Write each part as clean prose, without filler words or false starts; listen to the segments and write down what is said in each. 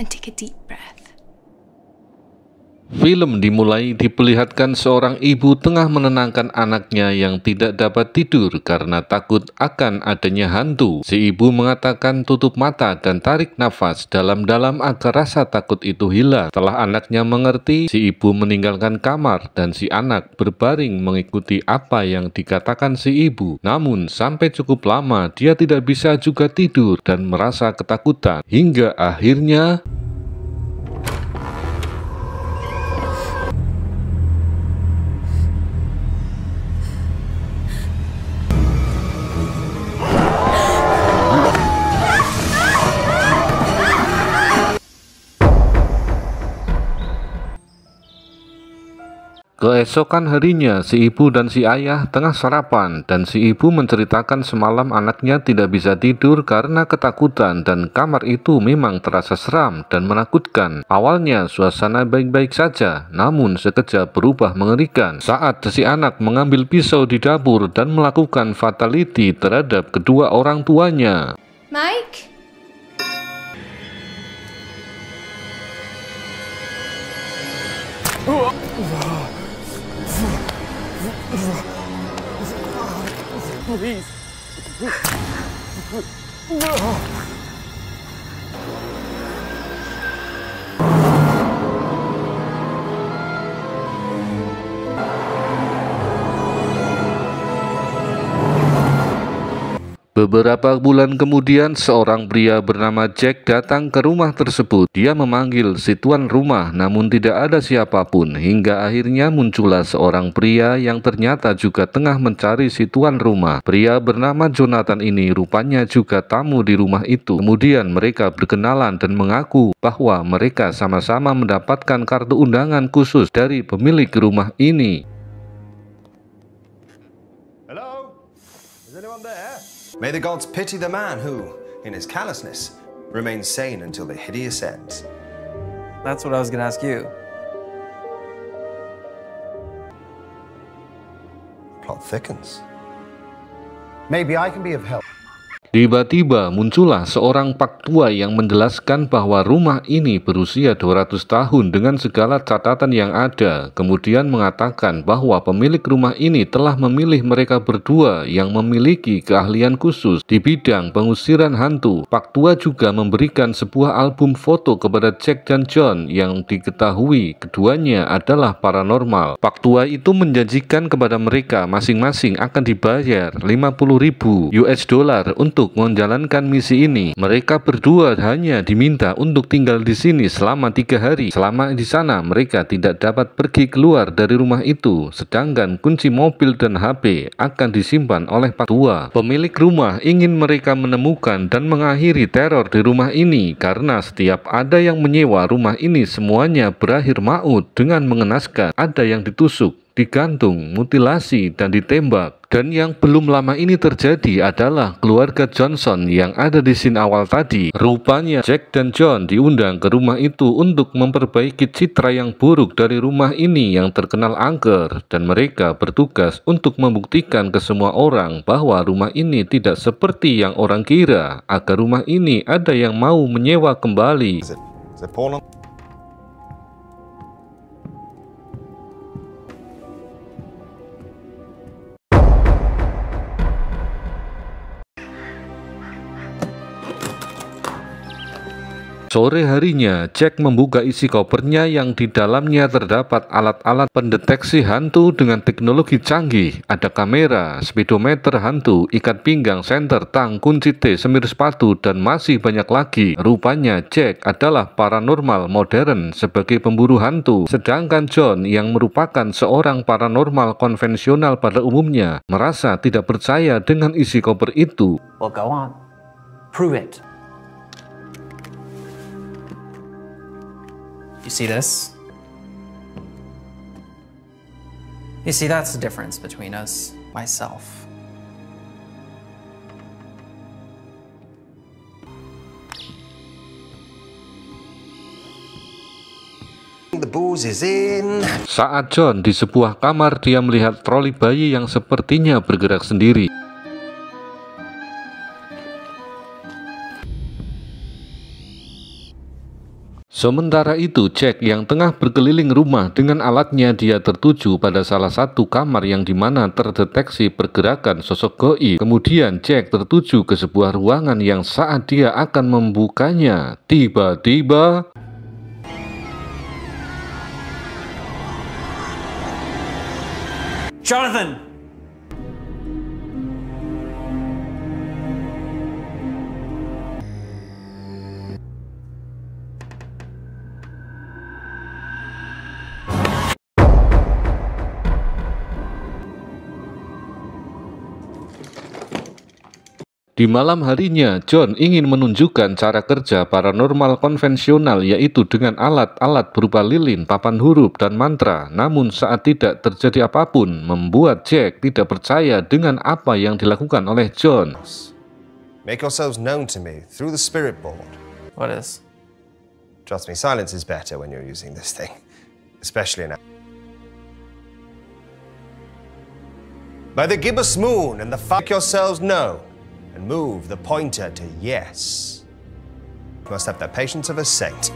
and take a deep breath. Film dimulai diperlihatkan seorang ibu tengah menenangkan anaknya yang tidak dapat tidur karena takut akan adanya hantu. Si ibu mengatakan tutup mata dan tarik nafas dalam-dalam agar rasa takut itu hilang. Setelah anaknya mengerti, si ibu meninggalkan kamar dan si anak berbaring mengikuti apa yang dikatakan si ibu. Namun sampai cukup lama dia tidak bisa juga tidur dan merasa ketakutan. Hingga akhirnya keesokan harinya, si ibu dan si ayah tengah sarapan dan si ibu menceritakan semalam anaknya tidak bisa tidur karena ketakutan dan kamar itu memang terasa seram dan menakutkan. Awalnya suasana baik-baik saja, namun sekejap berubah mengerikan saat si anak mengambil pisau di dapur dan melakukan fatality terhadap kedua orang tuanya. Mike? Please. Beberapa bulan kemudian, seorang pria bernama Jack datang ke rumah tersebut. Dia memanggil si tuan rumah, namun tidak ada siapapun. Hingga akhirnya muncullah seorang pria yang ternyata juga tengah mencari si tuan rumah. Pria bernama Jonathan ini rupanya juga tamu di rumah itu. Kemudian mereka berkenalan dan mengaku bahwa mereka sama-sama mendapatkan kartu undangan khusus dari pemilik rumah ini. Hello? Is anyone there? May the gods pity the man who, in his callousness, remains sane until the hideous ends. That's what I was gonna ask you. Plot thickens. Maybe I can be of help. Tiba-tiba muncullah seorang pak tua yang menjelaskan bahwa rumah ini berusia 200 tahun dengan segala catatan yang ada. Kemudian mengatakan bahwa pemilik rumah ini telah memilih mereka berdua yang memiliki keahlian khusus di bidang pengusiran hantu. Pak tua juga memberikan sebuah album foto kepada Jack dan John yang diketahui keduanya adalah paranormal. Pak tua itu menjanjikan kepada mereka masing-masing akan dibayar 50.000 US dollar untuk menjalankan misi ini. Mereka berdua hanya diminta untuk tinggal di sini selama 3 hari. Selama di sana mereka tidak dapat pergi keluar dari rumah itu, sedangkan kunci mobil dan HP akan disimpan oleh pak tua. Pemilik rumah ingin mereka menemukan dan mengakhiri teror di rumah ini karena setiap ada yang menyewa rumah ini semuanya berakhir maut dengan mengenaskan. Ada yang ditusuk, digantung, mutilasi, dan ditembak. Dan yang belum lama ini terjadi adalah keluarga Johnson yang ada di scene awal tadi. Rupanya Jack dan John diundang ke rumah itu untuk memperbaiki citra yang buruk dari rumah ini yang terkenal angker. Dan mereka bertugas untuk membuktikan ke semua orang bahwa rumah ini tidak seperti yang orang kira, agar rumah ini ada yang mau menyewa kembali. Is it porn? Sore harinya, Jack membuka isi kopernya yang di dalamnya terdapat alat-alat pendeteksi hantu dengan teknologi canggih. Ada kamera, speedometer hantu, ikat pinggang, senter, tang, kunci T, semir sepatu, dan masih banyak lagi. Rupanya Jack adalah paranormal modern sebagai pemburu hantu. Sedangkan John yang merupakan seorang paranormal konvensional pada umumnya merasa tidak percaya dengan isi koper itu. Well, go on. Prove it. You see this? You see, that's the difference between us. Myself. The booze is in. Saat John di sebuah kamar, dia melihat troli bayi yang sepertinya bergerak sendiri. Sementara itu, Jack yang tengah berkeliling rumah dengan alatnya, dia tertuju pada salah satu kamar yang dimana terdeteksi pergerakan sosok goib. Kemudian Jack tertuju ke sebuah ruangan yang saat dia akan membukanya, tiba-tiba Jonathan! di malam harinya, John ingin menunjukkan cara kerja paranormal konvensional, yaitu dengan alat-alat berupa lilin, papan huruf, dan mantra. Namun saat tidak terjadi apapun, membuat Jack tidak percaya dengan apa yang dilakukan oleh John. Make yourselves known to me through the spirit board. What is? Trust me, silence is better when you're using this thing, especially now. By the gibbous moon and the make yourselves known. And move the pointer to yes. You must have the patience of a saint.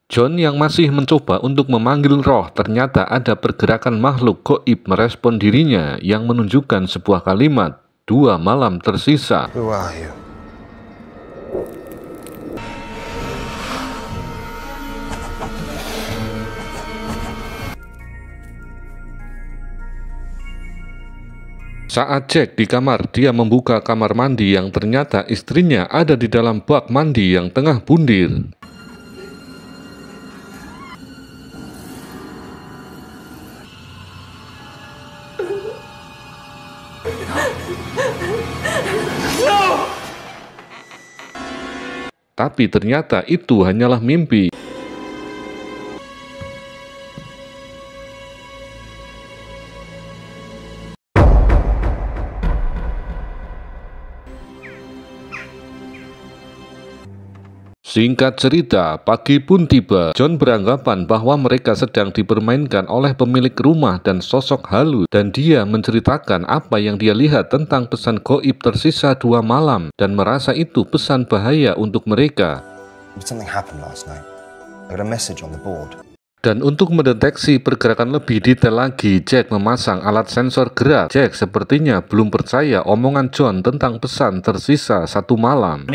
John yang masih mencoba untuk memanggil roh, ternyata ada pergerakan makhluk goib merespon dirinya yang menunjukkan sebuah kalimat, 2 malam tersisa. Who are you? Saat Jack di kamar, dia membuka kamar mandi yang ternyata istrinya ada di dalam bak mandi yang tengah bundir. Tapi ternyata itu hanyalah mimpi. Singkat cerita, pagi pun tiba. John beranggapan bahwa mereka sedang dipermainkan oleh pemilik rumah dan sosok halu, dan dia menceritakan apa yang dia lihat tentang pesan goib tersisa 2 malam dan merasa itu pesan bahaya untuk mereka. Something happened last night. I got a message on the board. Dan untuk mendeteksi pergerakan lebih detail lagi, Jack memasang alat sensor gerak. Jack sepertinya belum percaya omongan John tentang pesan tersisa 1 malam.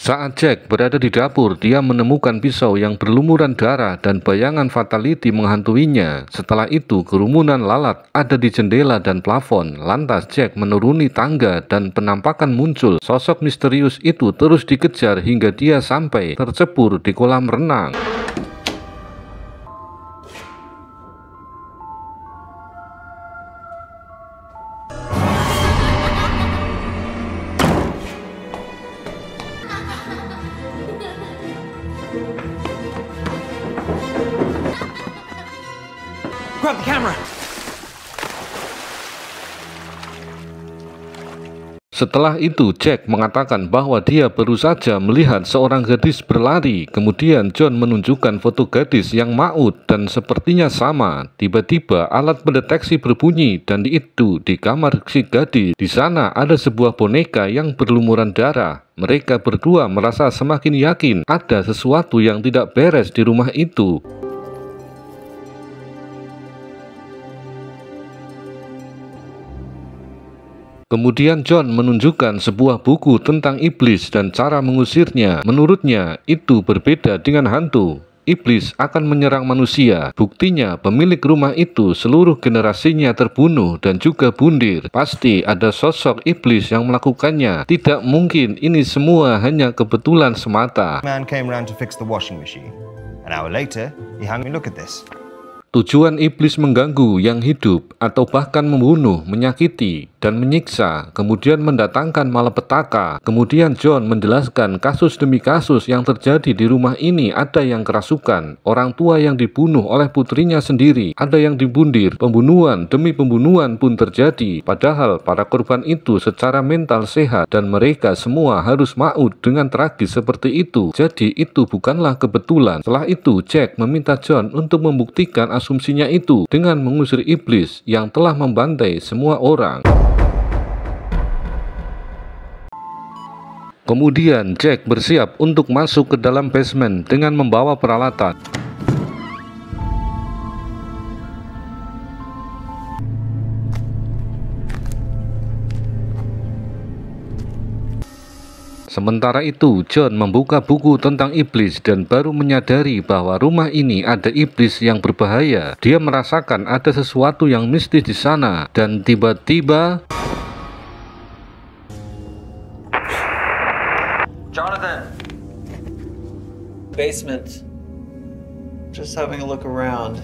Saat Jack berada di dapur, dia menemukan pisau yang berlumuran darah dan bayangan fatality menghantuinya. Setelah itu, kerumunan lalat ada di jendela dan plafon. Lantas Jack menuruni tangga dan penampakan muncul. Sosok misterius itu terus dikejar hingga dia sampai tercebur di kolam renang. Grab the camera! Setelah itu, Jack mengatakan bahwa dia baru saja melihat seorang gadis berlari. Kemudian John menunjukkan foto gadis yang maut dan sepertinya sama. Tiba-tiba alat pendeteksi berbunyi dan itu di kamar si gadis. Di sana ada sebuah boneka yang berlumuran darah. Mereka berdua merasa semakin yakin ada sesuatu yang tidak beres di rumah itu. Kemudian John menunjukkan sebuah buku tentang iblis dan cara mengusirnya. Menurutnya, itu berbeda dengan hantu. Iblis akan menyerang manusia. Buktinya, pemilik rumah itu seluruh generasinya terbunuh dan juga bundir. Pasti ada sosok iblis yang melakukannya. Tidak mungkin ini semua hanya kebetulan semata. Man came round to fix the washing machine. An hour later, he hung me. Look at this. Tujuan iblis mengganggu yang hidup atau bahkan membunuh, menyakiti, dan menyiksa, kemudian mendatangkan malapetaka. Kemudian John menjelaskan kasus demi kasus yang terjadi di rumah ini. Ada yang kerasukan, orang tua yang dibunuh oleh putrinya sendiri, ada yang dibundir, pembunuhan demi pembunuhan pun terjadi. Padahal para korban itu secara mental sehat dan mereka semua harus maut dengan tragis seperti itu. Jadi itu bukanlah kebetulan. Setelah itu Jack meminta John untuk membuktikan asumsinya itu dengan mengusir iblis yang telah membantai semua orang. Kemudian Jack bersiap untuk masuk ke dalam basement dengan membawa peralatan. Sementara itu, John membuka buku tentang iblis dan baru menyadari bahwa rumah ini ada iblis yang berbahaya. Dia merasakan ada sesuatu yang mistis di sana dan tiba-tiba Jonathan! Basement. Just having a look around.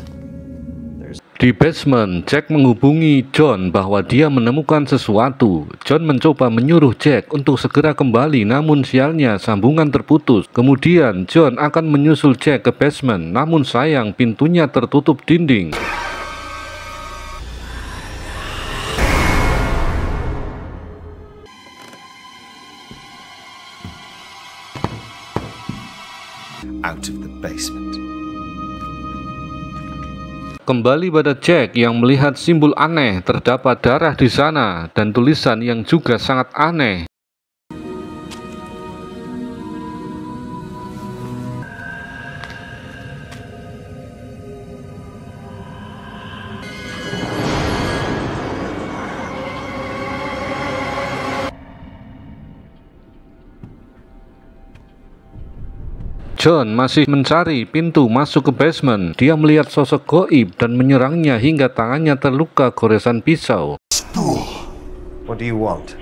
di basement, Jack menghubungi John bahwa dia menemukan sesuatu. John mencoba menyuruh Jack untuk segera kembali, namun sialnya sambungan terputus. Kemudian John akan menyusul Jack ke basement, namun sayang pintunya tertutup dinding. Out of the basement. Kembali pada Jack yang melihat simbol aneh, terdapat darah di sana dan tulisan yang juga sangat aneh. John masih mencari pintu masuk ke basement. Dia melihat sosok goib dan menyerangnya hingga tangannya terluka goresan pisau. What do you want?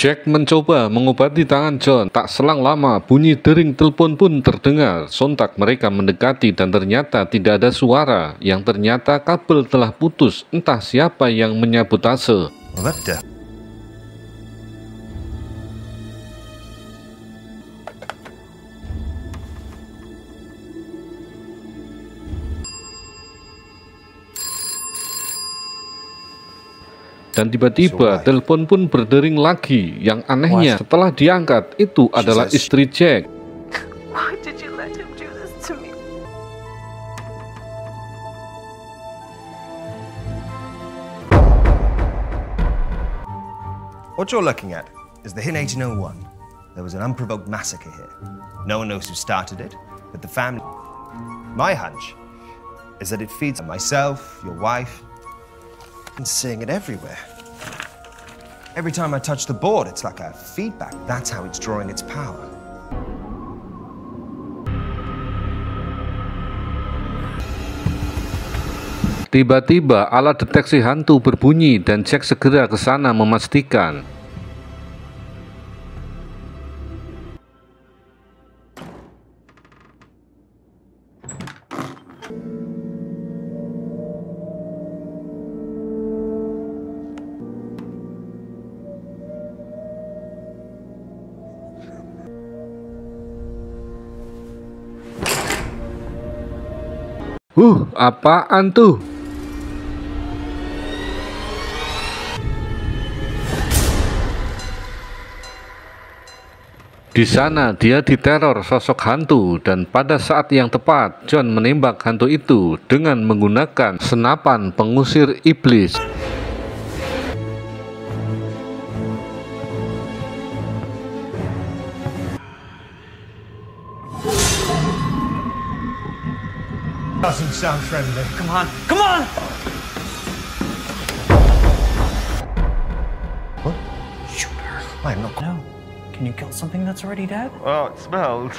Jack mencoba mengobati tangan John. Tak selang lama, bunyi dering telepon pun terdengar. Sontak mereka mendekati dan ternyata tidak ada suara. Yang ternyata kabel telah putus. Entah siapa yang menyabotase. Well, that death. Dan tiba-tiba telepon pun berdering lagi. Yang anehnya, setelah diangkat, itu adalah istri Jack. Why did you let him do this to me? What you're looking at is the Hin 1801. There was an unprovoked massacre here. No one knows who started it, but the family. My hunch is that it feeds on myself, your wife, and seeing it everywhere. Every time I touch the board, it's like a feedback. That's how it's drawing its power. Tiba-tiba alat deteksi hantu berbunyi dan Jack segera ke sana memastikan. Apaan tuh? Di sana dia diteror sosok hantu dan pada saat yang tepat John menembak hantu itu dengan menggunakan senapan pengusir iblis. Doesn't sound friendly. Come on, come on! What? Shoot her. I'm not. No. Can you kill something that's already dead? Oh, it smells.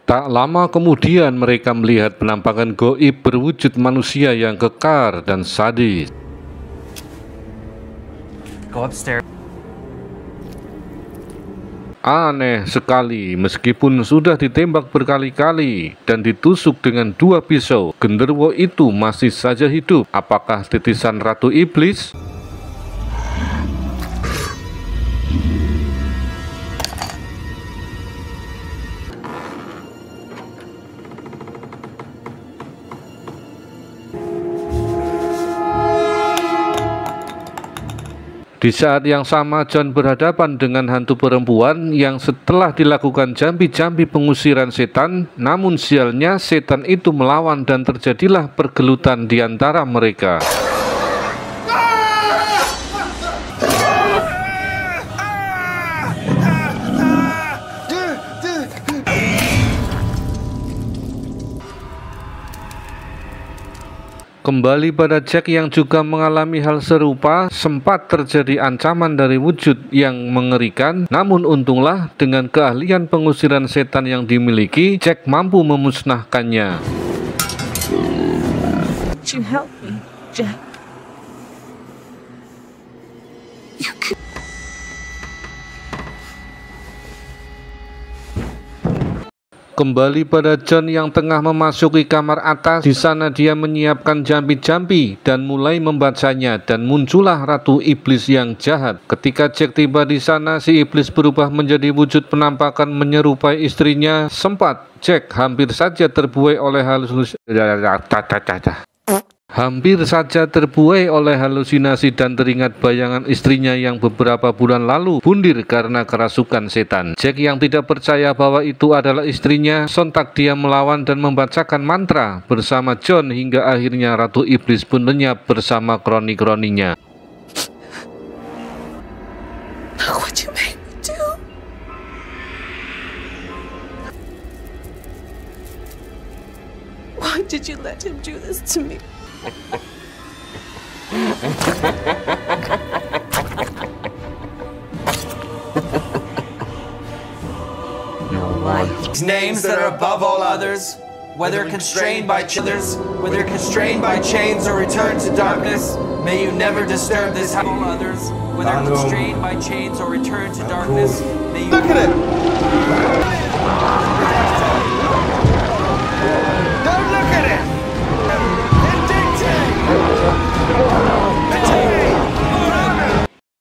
Tak lama kemudian mereka melihat penampakan goib berwujud manusia yang kekar dan sadis. Go upstairs. Aneh sekali, meskipun sudah ditembak berkali-kali dan ditusuk dengan 2 pisau, genderuwo itu masih saja hidup. Apakah titisan Ratu Iblis? Di saat yang sama, John berhadapan dengan hantu perempuan yang setelah dilakukan jambi-jambi pengusiran setan, namun sialnya setan itu melawan dan terjadilah pergelutan di antara mereka. Kembali pada Jack yang juga mengalami hal serupa, sempat terjadi ancaman dari wujud yang mengerikan, namun untunglah dengan keahlian pengusiran setan yang dimiliki, Jack mampu memusnahkannya. Would you help me, Jack? Kembali pada John yang tengah memasuki kamar atas. Di sana dia menyiapkan jambi-jambi dan mulai membacanya, dan muncullah Ratu Iblis yang jahat. Ketika Jack tiba di sana, si iblis berubah menjadi wujud penampakan menyerupai istrinya. Sempat Jack hampir saja terbuai oleh halusinasi dan teringat bayangan istrinya yang beberapa bulan lalu bundir karena kerasukan setan. Jack yang tidak percaya bahwa itu adalah istrinya, sontak dia melawan dan membacakan mantra bersama John hingga akhirnya Ratu Iblis pun lenyap bersama kroni-kroninya. Look what you made me do. Why did you let him do this to me? Names that are above all others, whether constrained by chains or returned to darkness, may you never disturb this house. Others, whether constrained by chains or returned to darkness, may you. Look at it! Don't look at it!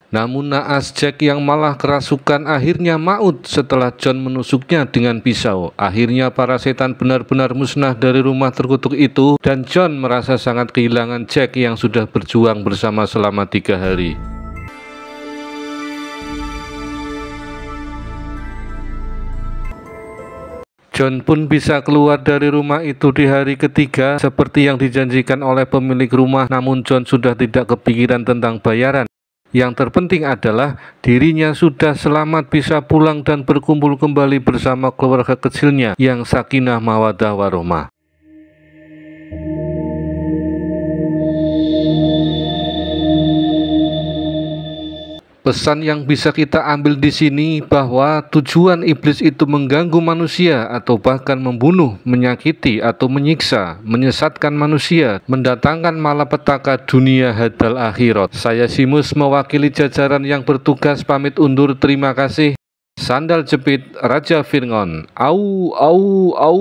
Namun naas Jack yang malah kerasukan akhirnya maut setelah John menusuknya dengan pisau. Akhirnya para setan benar-benar musnah dari rumah terkutuk itu, dan John merasa sangat kehilangan Jack yang sudah berjuang bersama selama 3 hari. John pun bisa keluar dari rumah itu di hari ketiga seperti yang dijanjikan oleh pemilik rumah, namun John sudah tidak kepikiran tentang bayaran. Yang terpenting adalah dirinya sudah selamat bisa pulang dan berkumpul kembali bersama keluarga kecilnya yang sakinah mawaddah warahmah. Pesan yang bisa kita ambil di sini bahwa tujuan iblis itu mengganggu manusia atau bahkan membunuh, menyakiti atau menyiksa, menyesatkan manusia, mendatangkan malapetaka dunia hadal akhirat. Saya Simus mewakili jajaran yang bertugas pamit undur. Terima kasih. Sandal jepit Raja Firngon. Au au au.